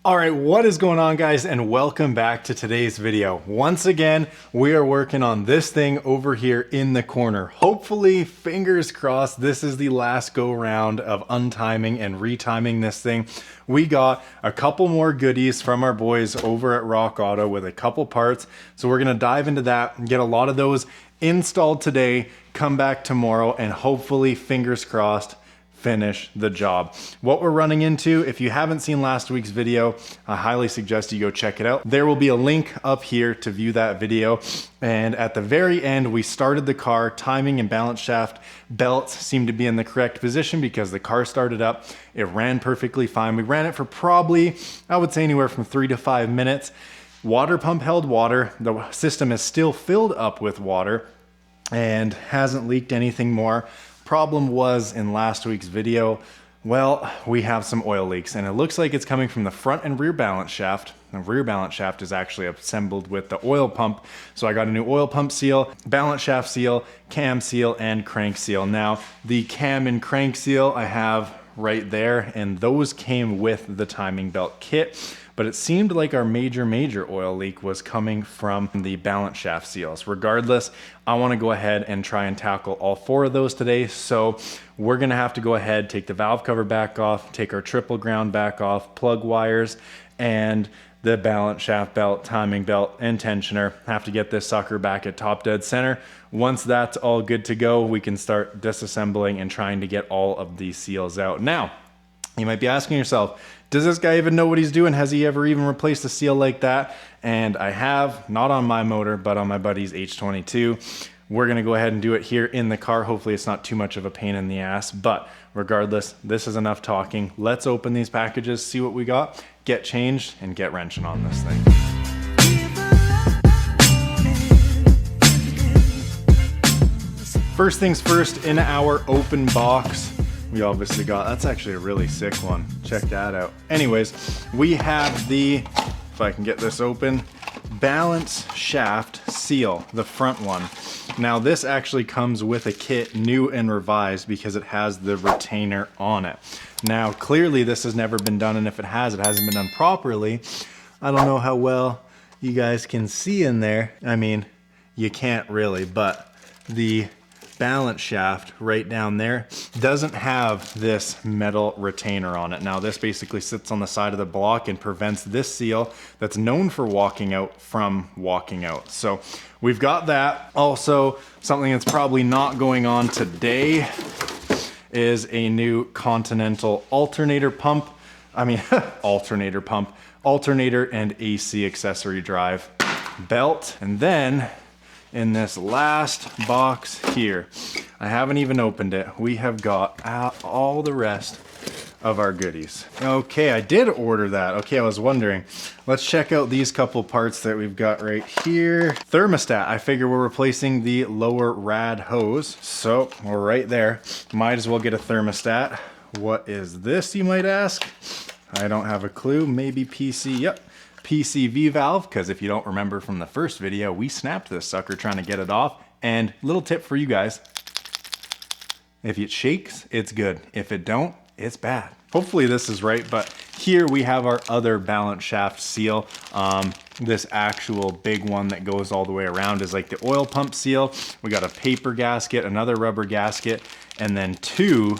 All right, what is going on, guys, and welcome back to today's video. Once again, we are working on this thing over here in the corner. Hopefully, fingers crossed, this is the last go round of untiming and retiming this thing. We got a couple more goodies from our boys over at Rock Auto with a couple parts. So we're gonna dive into that and get a lot of those installed today, come back tomorrow, and hopefully, fingers crossed, finish the job. What we're running into, if you haven't seen last week's video, I highly suggest you go check it out. There will be a link up here to view that video. And at the very end, we started the car. Timing and balance shaft belts seemed to be in the correct position because the car started up. It ran perfectly fine. We ran it for probably, I would say, anywhere from 3 to 5 minutes. Water pump held water. The system is still filled up with water and hasn't leaked anything more. Problem was in last week's video, well, we have some oil leaks and it looks like it's coming from the front and rear balance shaft. The rear balance shaft is actually assembled with the oil pump. So I got a new oil pump seal, balance shaft seal, cam seal, and crank seal. Now, the cam and crank seal I have right there, and those came with the timing belt kit. But it seemed like our major oil leak was coming from the balance shaft seals. Regardless, I want to go ahead and try and tackle all 4 of those today. So we're going to have to go ahead, take the valve cover back off, take our triple ground back off, plug wires, and the balance shaft belt, timing belt, and tensioner. Have to get this sucker back at top dead center. Once that's all good to go, we can start disassembling and trying to get all of these seals out. Now, you might be asking yourself, does this guy even know what he's doing? Has he ever even replaced a seal like that? And I have, not on my motor, but on my buddy's H22. We're gonna go ahead and do it here in the car. Hopefully it's not too much of a pain in the ass, but regardless, this is enough talking. Let's open these packages, see what we got, get changed, and get wrenching on this thing. First things first, in our open box, we obviously got, that's actually a really sick one. Check that out. Anyways, we have the, if I can get this open, balance shaft seal, the front one. Now this actually comes with a kit, new and revised, because it has the retainer on it. Now clearly this has never been done, and if it has, it hasn't been done properly. I don't know how well you guys can see in there. I mean, you can't really, but the balance shaft right down there doesn't have this metal retainer on it. Now this basically sits on the side of the block and prevents this seal that's known for walking out from walking out. So we've got that. Also, something that's probably not going on today is a new Continental alternator pump. I mean, alternator and AC accessory drive belt. And then in this last box here, I haven't even opened it, we have got all the rest of our goodies. Okay, I did order that. Okay, I was wondering. Let's check out these couple parts that we've got right here. Thermostat. I figure we're replacing the lower rad hose. So we're right there. Might as well get a thermostat. What is this, you might ask? I don't have a clue. Maybe PC. Yep. PCV valve, because if you don't remember from the first video, we snapped this sucker trying to get it off. And little tip for you guys, if it shakes, it's good. If it don't, it's bad. Hopefully this is right, but here we have our other balance shaft seal. This actual big one that goes all the way around is like the oil pump seal. We got a paper gasket, another rubber gasket, and then 2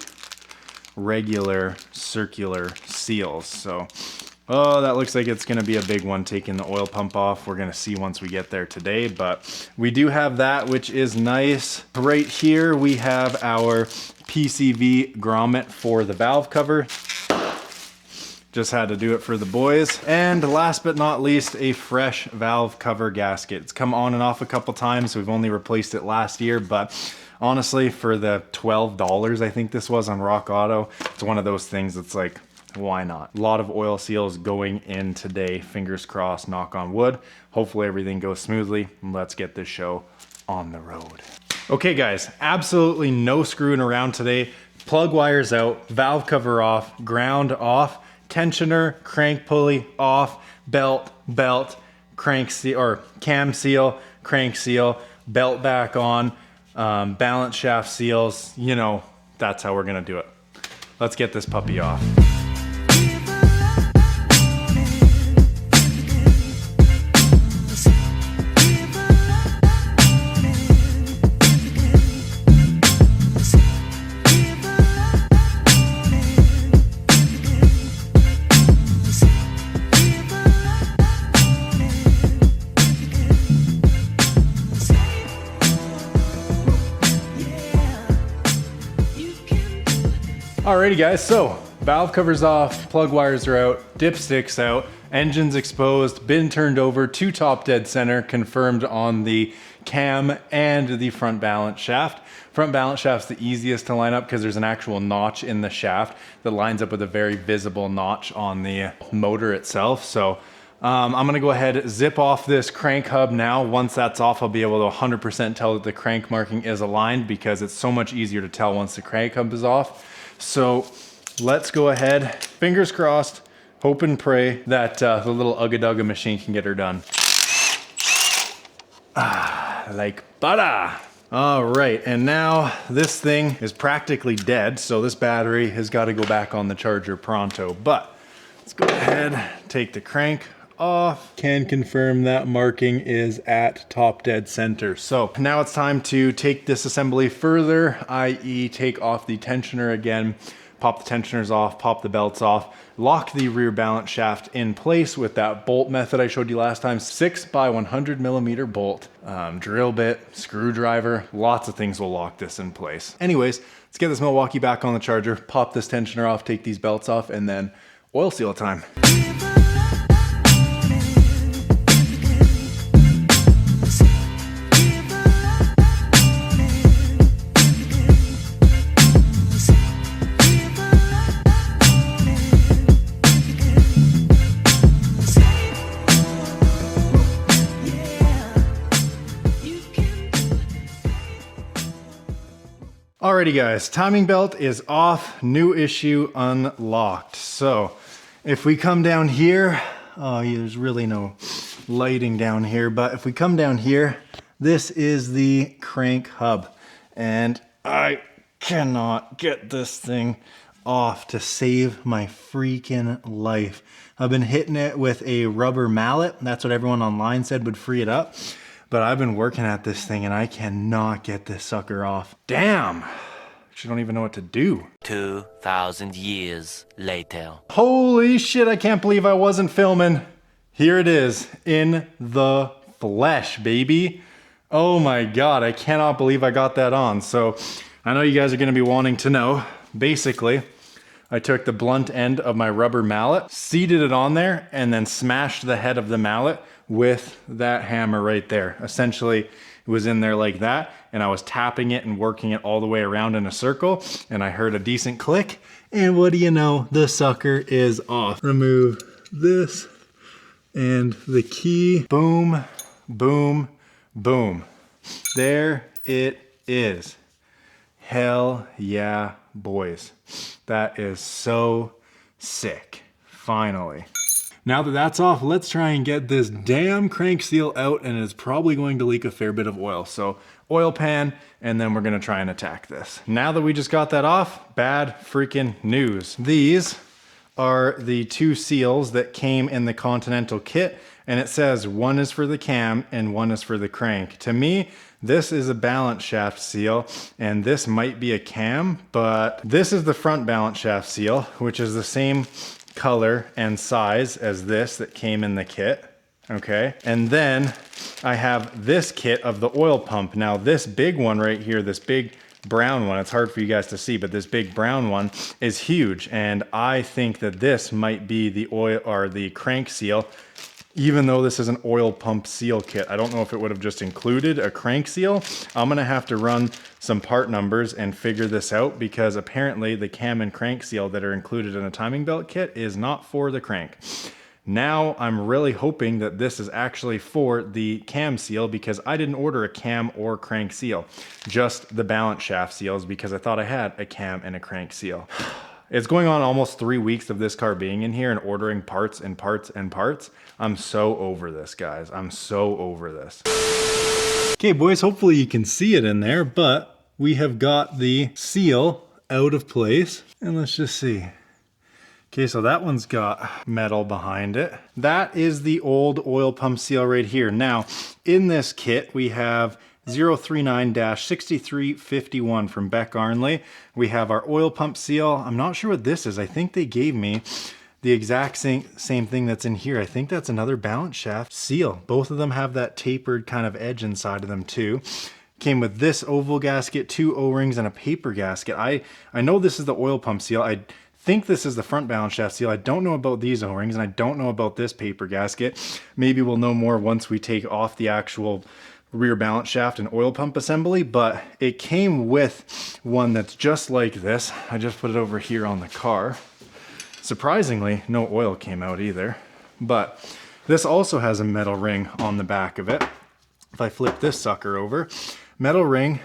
regular circular seals. So oh, that looks like it's gonna be a big one, taking the oil pump off. We're gonna see once we get there today, but we do have that, which is nice. Right here, we have our PCV grommet for the valve cover. Just had to do it for the boys. And last but not least, a fresh valve cover gasket. It's come on and off a couple times. We've only replaced it last year, but honestly, for the $12 I think this was on Rock Auto, it's one of those things that's like, why not? A lot of oil seals going in today. Fingers crossed, knock on wood. Hopefully everything goes smoothly. Let's get this show on the road. Okay guys, absolutely no screwing around today. Plug wires out, valve cover off, ground off, tensioner, crank pulley off, belt, crank seal, or cam seal, crank seal, belt back on, balance shaft seals. You know, that's how we're gonna do it. Let's get this puppy off. Alrighty guys, so valve covers off, plug wires are out, dipstick's out, engine's exposed, been turned over to top dead center, confirmed on the cam and the front balance shaft. Front balance shaft's the easiest to line up because there's an actual notch in the shaft that lines up with a very visible notch on the motor itself. So I'm gonna go ahead, zip off this crank hub now. Once that's off, I'll be able to 100% tell that the crank marking is aligned because it's so much easier to tell once the crank hub is off. So let's go ahead, fingers crossed, hope and pray that the little Ugga machine can get her done. Like butter. All right, and now this thing is practically dead, so this battery has got to go back on the charger pronto. But let's go ahead, take the crank off. Can confirm that marking is at top dead center. So now it's time to take this assembly further, i.e. take off the tensioner again, pop the tensioners off, pop the belts off, lock the rear balance shaft in place with that bolt method I showed you last time, 6 by 100 millimeter bolt, drill bit, screwdriver, lots of things will lock this in place. Anyways, let's get this Milwaukee back on the charger, pop this tensioner off, take these belts off, and then oil seal time. Alrighty guys, timing belt is off, new issue unlocked. So if we come down here, there's really no lighting down here, but if we come down here, this is the crank hub. And I cannot get this thing off to save my freaking life. I've been hitting it with a rubber mallet. That's what everyone online said would free it up. But I've been working at this thing and I cannot get this sucker off. Damn, I don't even know what to do. 2,000 years later. Holy shit, I can't believe I wasn't filming. Here it is, in the flesh, baby. Oh my God, I cannot believe I got that on. So I know you guys are gonna be wanting to know. Basically, I took the blunt end of my rubber mallet, seated it on there, and then smashed the head of the mallet with that hammer right there. Essentially, it was in there like that, and I was tapping it and working it all the way around in a circle, and I heard a decent click, and what do you know, the sucker is off. Remove this, and the key, boom, boom, boom. There it is. Hell yeah, boys. That is so sick, finally. Now that that's off, let's try and get this damn crank seal out, and it's probably going to leak a fair bit of oil. So oil pan, and then we're gonna try and attack this. Now that we just got that off, bad freaking news. These are the two seals that came in the Continental kit, and it says one is for the cam and one is for the crank. To me, this is a balance shaft seal, and this might be a cam, but this is the front balance shaft seal, which is the same color and size as this that came in the kit, okay? And then I have this kit of the oil pump. Now this big one right here, this big brown one, it's hard for you guys to see, but this big brown one is huge, and I think that this might be the oil or the crank seal, even though this is an oil pump seal kit. I don't know if it would have just included a crank seal. I'm gonna have to run some part numbers and figure this out, because apparently the cam and crank seal that are included in a timing belt kit is not for the crank. Now I'm really hoping that this is actually for the cam seal, because I didn't order a cam or crank seal, just the balance shaft seals, because I thought I had a cam and a crank seal. It's going on almost 3 weeks of this car being in here and ordering parts and parts and parts. I'm so over this, guys. I'm so over this. Okay, boys, hopefully you can see it in there, but we have got the seal out of place. And let's just see. Okay, so that one's got metal behind it. That is the old oil pump seal right here. Now, in this kit, we have 039-6351 from Beck Arnley. We have our oil pump seal. I'm not sure what this is. I think they gave me the exact same thing that's in here. I think that's another balance shaft seal. Both of them have that tapered kind of edge inside of them too. Came with this oval gasket, 2 O-rings, and a paper gasket. I know this is the oil pump seal. I think this is the front balance shaft seal. I don't know about these O-rings, and I don't know about this paper gasket. Maybe we'll know more once we take off the actual rear balance shaft and oil pump assembly, but it came with one that's just like this. I just put it over here on the car. Surprisingly, no oil came out either, but this also has a metal ring on the back of it. If I flip this sucker over, metal ring,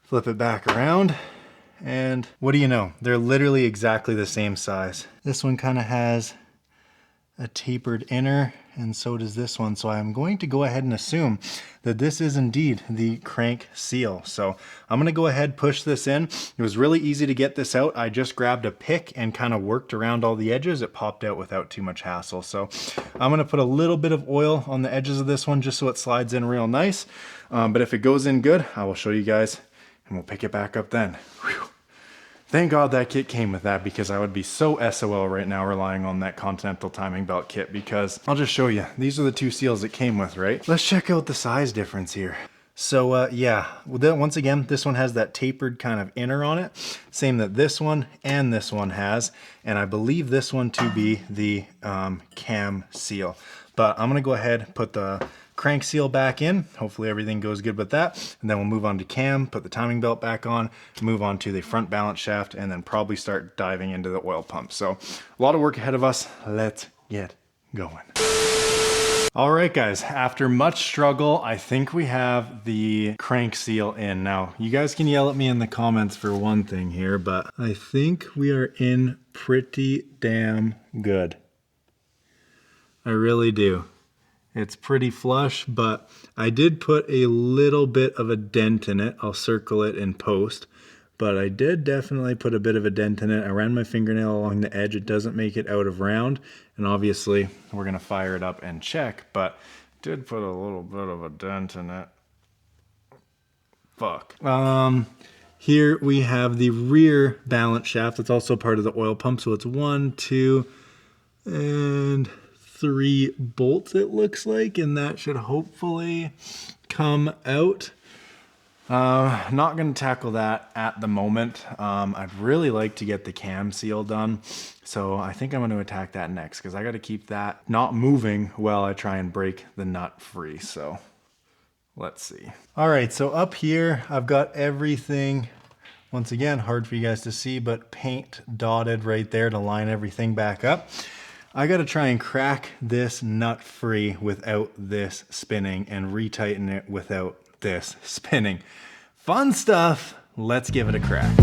flip it back around, and what do you know? They're literally exactly the same size. This one kind of has a tapered inner, and so does this one. So I'm going to go ahead and assume that this is indeed the crank seal. So I'm gonna go ahead, push this in. It was really easy to get this out. I just grabbed a pick and kind of worked around all the edges. It popped out without too much hassle. So I'm gonna put a little bit of oil on the edges of this one just so it slides in real nice. But if it goes in good, I will show you guys and we'll pick it back up then. Whew. Thank God that kit came with that, because I would be so SOL right now relying on that Continental timing belt kit, because I'll just show you. These are the 2 seals it came with, right? Let's check out the size difference here. So yeah, once again, this one has that tapered kind of inner on it. Same that this one and this one has. And I believe this one to be the cam seal. But I'm gonna go ahead, put the crank seal back in. Hopefully everything goes good with that. And then we'll move on to cam, put the timing belt back on, move on to the front balance shaft, and then probably start diving into the oil pump. So a lot of work ahead of us. Let's get going. All right, guys, after much struggle, I think we have the crank seal in. Now, you guys can yell at me in the comments for one thing here, but I think we are in pretty damn good. I really do. It's pretty flush, but I did put a little bit of a dent in it. I'll circle it in post, but I did definitely put a bit of a dent in it. I ran my fingernail along the edge. It doesn't make it out of round, and obviously we're gonna fire it up and check, but did put a little bit of a dent in it. Fuck. Here we have the rear balance shaft. It's also part of the oil pump, so it's 1, 2, and 3 bolts, it looks like, and that should hopefully come out. Not going to tackle that at the moment. I'd really like to get the cam seal done, so I think I'm going to attack that next, because I got to keep that not moving while I try and break the nut free. So let's see. All right, so up here I've got everything, once again, hard for you guys to see, but paint dotted right there to line everything back up. I got to try and crack this nut free without this spinning, and retighten it without this spinning. Fun stuff. Let's give it a crack.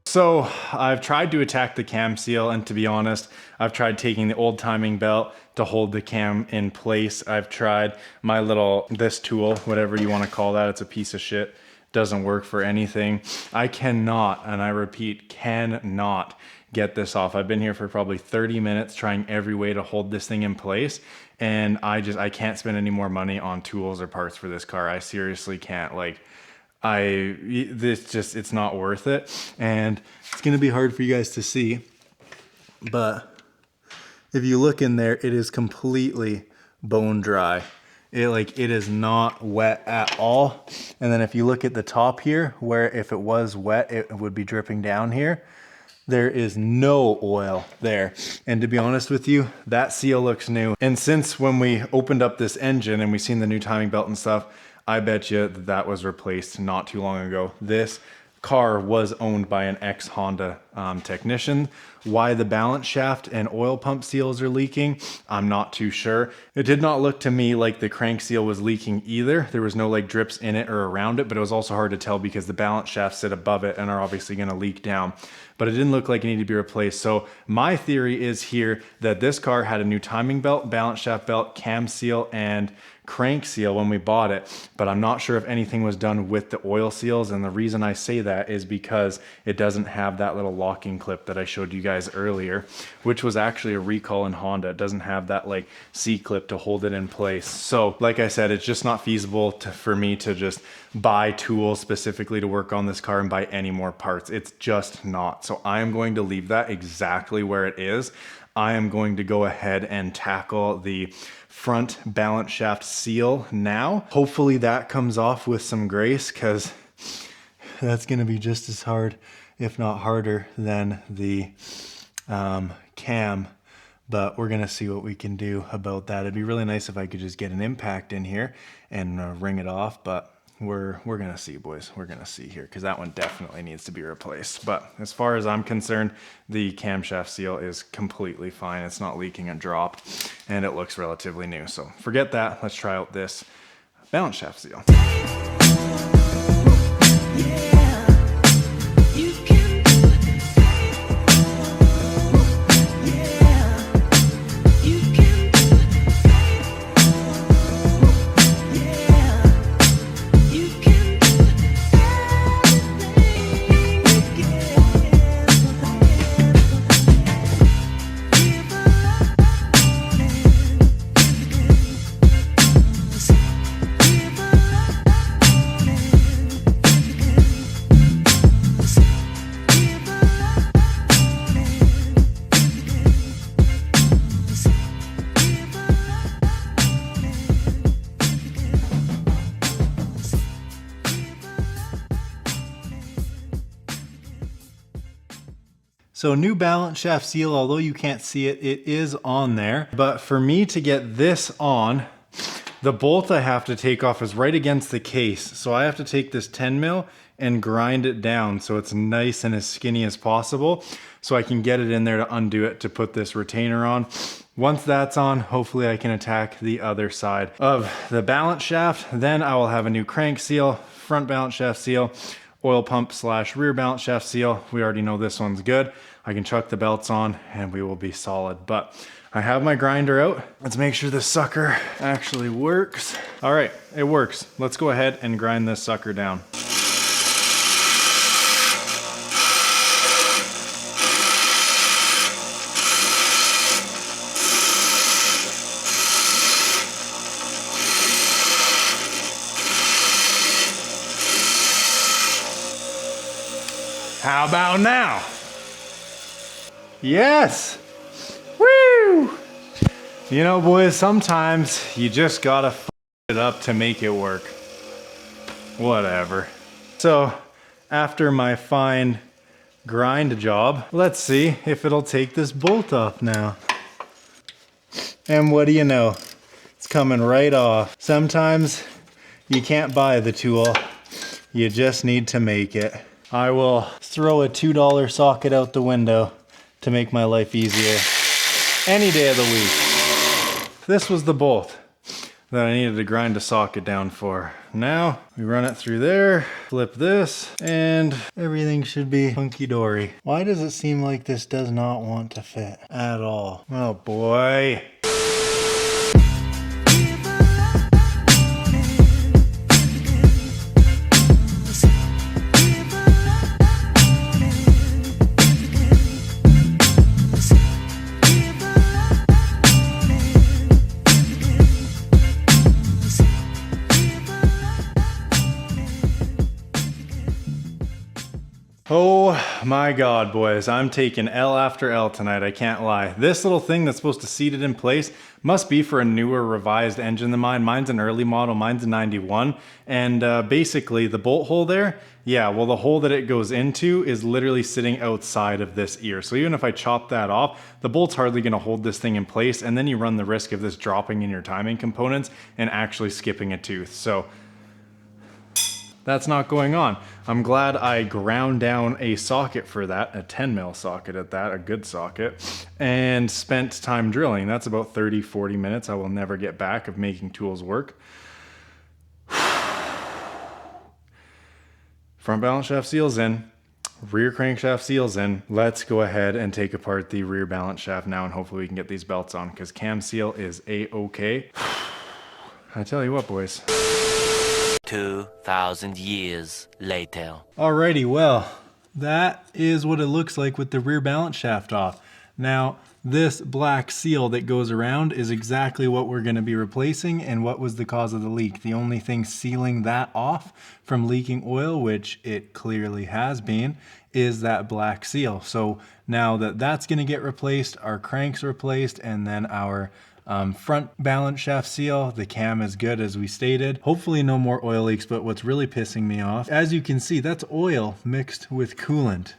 So I've tried to attack the cam seal, and to be honest, I've tried taking the old timing belt to hold the cam in place. I've tried my this tool, whatever you want to call that. It's a piece of shit. Doesn't work for anything. I cannot, and I repeat, cannot get this off. I've been here for probably 30 minutes trying every way to hold this thing in place, and I can't spend any more money on tools or parts for this car. I seriously can't. Like, it's not worth it, and it's gonna be hard for you guys to see, but if you look in there, it is completely bone dry. It is not wet at all. And then if you look at the top here, where if it was wet, it would be dripping down here, there is no oil there. And to be honest with you, that seal looks new. And since when we opened up this engine and we seen the new timing belt and stuff, I bet you that was replaced not too long ago. This car was owned by an ex-Honda technician. Why the balance shaft and oil pump seals are leaking, I'm not too sure. It did not look to me like the crank seal was leaking either. There was no like drips in it or around it, but it was also hard to tell because the balance shafts sit above it and are obviously gonna leak down. But it didn't look like it needed to be replaced. So my theory is here that this car had a new timing belt, balance shaft belt, cam seal, and crank seal when we bought it, but I'm not sure if anything was done with the oil seals. And the reason I say that is because it doesn't have that little locking clip that I showed you guys earlier, which was actually a recall in Honda. It doesn't have that like C-clip to hold it in place. So like I said, it's just not feasible for me to just buy tools specifically to work on this car and buy any more parts. It's just not. So I am going to leave that exactly where it is. I am going to go ahead and tackle the front balance shaft seal now. Hopefully that comes off with some grace, because that's going to be just as hard, if not harder, than the cam. But we're going to see what we can do about that. It'd be really nice if I could just get an impact in here and wring it off, but we're gonna see, boys. We're gonna see here, because that one definitely needs to be replaced. But as far as I'm concerned, the camshaft seal is completely fine. It's not leaking a drop, and it looks relatively new. So forget that. Let's try out this balance shaft seal. So new balance shaft seal, although you can't see it, it is on there. But for me to get this on, the bolt I have to take off is right against the case. So I have to take this 10 mil and grind it down so it's nice and as skinny as possible, so I can get it in there to undo it to put this retainer on. Once that's on, hopefully I can attack the other side of the balance shaft. Then I will have a new crank seal, front balance shaft seal, oil pump / rear balance shaft seal. We already know this one's good. I can chuck the belts on and we will be solid. But I have my grinder out. Let's make sure this sucker actually works. All right, it works. Let's go ahead and grind this sucker down. How about now? Yes! Woo! You know, boys, sometimes you just gotta f it up to make it work. Whatever. So, after my fine grind job, let's see if it'll take this bolt off now. And what do you know? It's coming right off. Sometimes you can't buy the tool, you just need to make it. I will throw a $2 socket out the window to make my life easier any day of the week. This was the bolt that I needed to grind a socket down for. Now we run it through there, flip this, and everything should be hunky-dory. Why does it seem like this does not want to fit at all? Oh boy. Oh my God, boys, I'm taking L after L tonight, I can't lie. This little thing that's supposed to seat it in place must be for a newer revised engine than mine. Mine's an early model, mine's a 91. And basically the bolt hole there, yeah, well the hole that it goes into is literally sitting outside of this ear. So even if I chop that off, the bolt's hardly gonna hold this thing in place, and then you run the risk of this dropping in your timing components and actually skipping a tooth. So that's not going on. I'm glad I ground down a socket for that, a 10 mil socket at that, a good socket, and spent time drilling. That's about 30-40 minutes I will never get back of making tools work. Front balance shaft seals in, rear crankshaft seals in. Let's go ahead and take apart the rear balance shaft now, and hopefully we can get these belts on, because cam seal is a-okay. I tell you what, boys. 2,000 years later. Alrighty, well, that is what it looks like with the rear balance shaft off. Now, this black seal that goes around is exactly what we're going to be replacing and what was the cause of the leak. The only thing sealing that off from leaking oil, which it clearly has been, is that black seal. So now that that's going to get replaced, our crank's replaced, and then our front balance shaft seal, the cam is good as we stated. Hopefully no more oil leaks, but what's really pissing me off, as you can see, that's oil mixed with coolant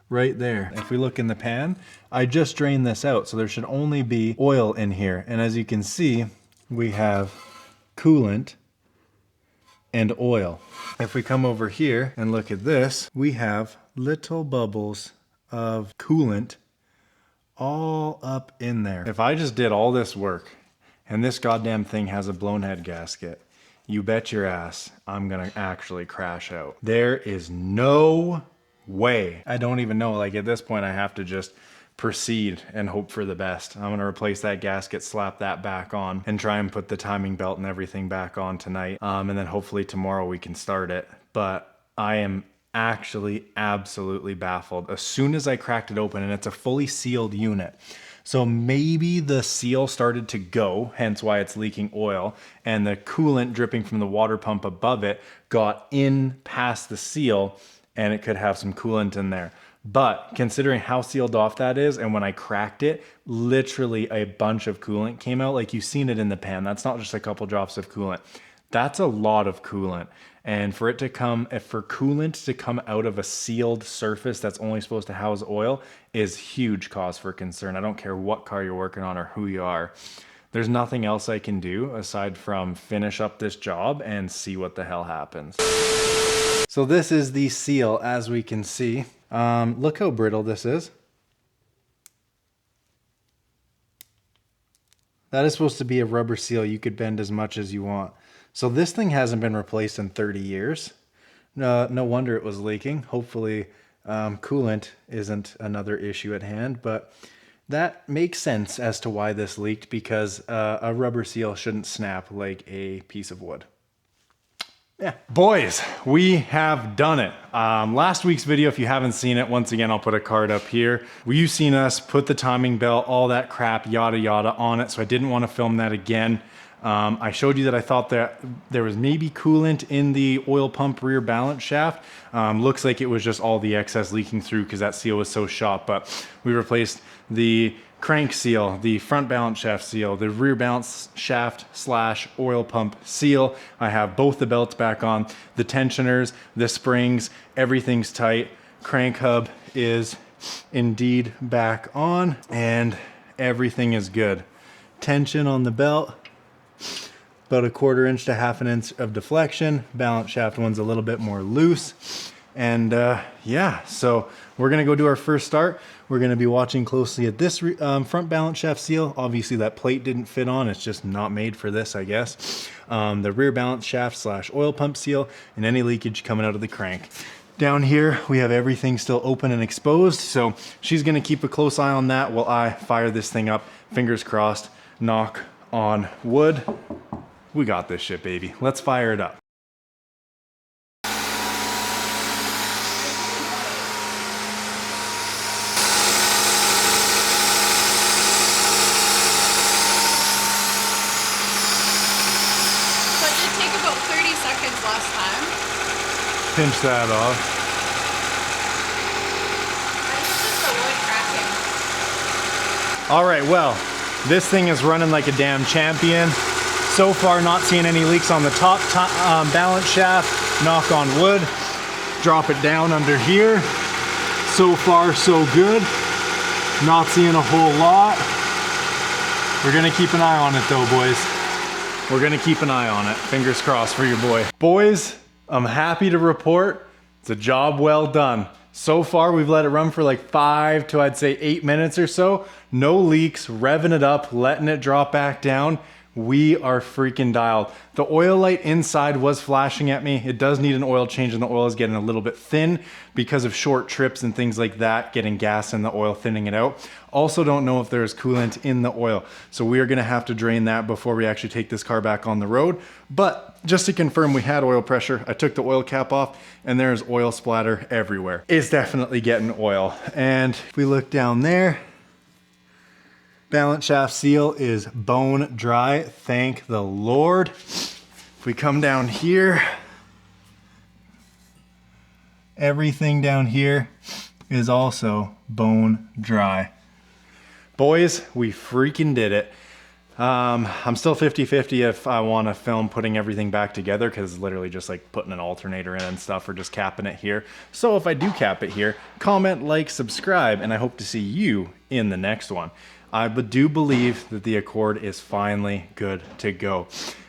right there. If we look in the pan, I just drained this out, so there should only be oil in here. And as you can see, we have coolant and oil. If we come over here and look at this, we have little bubbles of coolant all up in there. If I just did all this work and this goddamn thing has a blown head gasket, you bet your ass I'm gonna actually crash out. There is no way. I don't even know, like at this point I have to just proceed and hope for the best. I'm gonna replace that gasket, slap that back on, and try and put the timing belt and everything back on tonight. And then hopefully tomorrow we can start it. But I am actually absolutely baffled. As soon as I cracked it open, and it's a fully sealed unit. So maybe the seal started to go, hence why it's leaking oil, and the coolant dripping from the water pump above it got in past the seal, and it could have some coolant in there. But considering how sealed off that is, and when I cracked it, literally a bunch of coolant came out. Like you've seen it in the pan. That's not just a couple drops of coolant. That's a lot of coolant. And for it to come, for coolant to come out of a sealed surface that's only supposed to house oil is huge cause for concern. I don't care what car you're working on or who you are. There's nothing else I can do aside from finish up this job and see what the hell happens. So this is the seal, as we can see. Look how brittle this is. That is supposed to be a rubber seal. You could bend as much as you want. So this thing hasn't been replaced in 30 years. No wonder it was leaking. Hopefully coolant isn't another issue at hand, but that makes sense as to why this leaked, because a rubber seal shouldn't snap like a piece of wood. Yeah, boys, we have done it. Last week's video, if you haven't seen it, once again, I'll put a card up here. You've seen us put the timing belt, all that crap, yada yada on it, so I didn't want to film that again. I showed you that I thought that there was maybe coolant in the oil pump rear balance shaft. Looks like it was just all the excess leaking through because that seal was so shot, but we replaced the crank seal, the front balance shaft seal, the rear balance shaft / oil pump seal. I have both the belts back on, the tensioners, the springs, everything's tight. Crank hub is indeed back on and everything is good. Tension on the belt, about a 1/4 inch to 1/2 inch of deflection. Balance shaft one's a little bit more loose. And yeah, so we're gonna go do our first start. We're gonna be watching closely at this front balance shaft seal. Obviously that plate didn't fit on, it's just not made for this, I guess. The rear balance shaft / oil pump seal, and any leakage coming out of the crank. Down here, we have everything still open and exposed, so she's gonna keep a close eye on that while I fire this thing up. Fingers crossed, knock on wood. We got this shit, baby. Let's fire it up. Last time. Pinch that off. It's just the wood cracking. All right, well, this thing is running like a damn champion. So far, not seeing any leaks on the top balance shaft. Knock on wood. Drop it down under here. So far, so good. Not seeing a whole lot. We're gonna keep an eye on it though, boys. We're gonna keep an eye on it. Fingers crossed for your boy. Boys, I'm happy to report it's a job well done. So far, we've let it run for like 5 to I'd say 8 minutes or so. No leaks, revving it up, letting it drop back down. we are freaking dialed. The oil light inside was flashing at me. It does need an oil change, and the oil is getting a little bit thin because of short trips and things like that, getting gas in the oil, thinning it out. Also don't know if there's coolant in the oil. So we are gonna have to drain that before we actually take this car back on the road. But just to confirm we had oil pressure, I took the oil cap off and there's oil splatter everywhere. It's definitely getting oil. And if we look down there, balance shaft seal is bone dry, thank the Lord. If we come down here, everything down here is also bone dry. Boys, we freaking did it. I'm still 50-50 if I want to film putting everything back together, because it's literally just like putting an alternator in and stuff, or just capping it here. So if I do cap it here, comment, like, subscribe, and I hope to see you in the next one. I do believe that the Accord is finally good to go.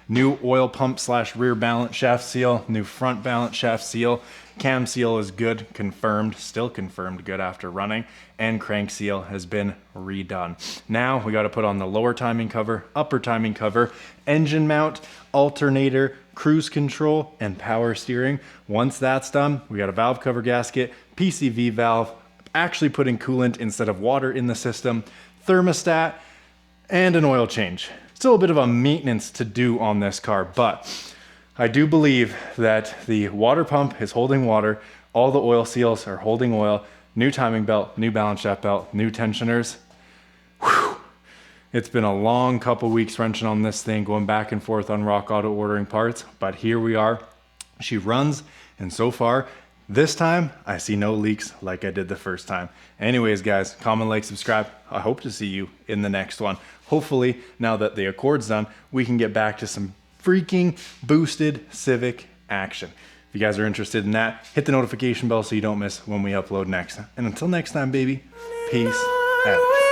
New oil pump / rear balance shaft seal, new front balance shaft seal, cam seal is good, confirmed, still confirmed good after running, and crank seal has been redone. Now we got to put on the lower timing cover, upper timing cover, engine mount, alternator, cruise control, and power steering. Once that's done, we got a valve cover gasket, PCV valve, actually putting coolant instead of water in the system, thermostat, and an oil change. Still a bit of a maintenance to do on this car, but I do believe that the water pump is holding water, all the oil seals are holding oil, new timing belt, new balance shaft belt, new tensioners. Whew. It's been a long couple weeks wrenching on this thing, going back and forth on Rock Auto ordering parts, but here we are. She runs, and so far, this time, I see no leaks like I did the first time. Anyways, guys, comment, like, subscribe. I hope to see you in the next one. Hopefully, now that the Accord's done, we can get back to some freaking boosted Civic action. If you guys are interested in that, hit the notification bell so you don't miss when we upload next. And until next time, baby, peace out.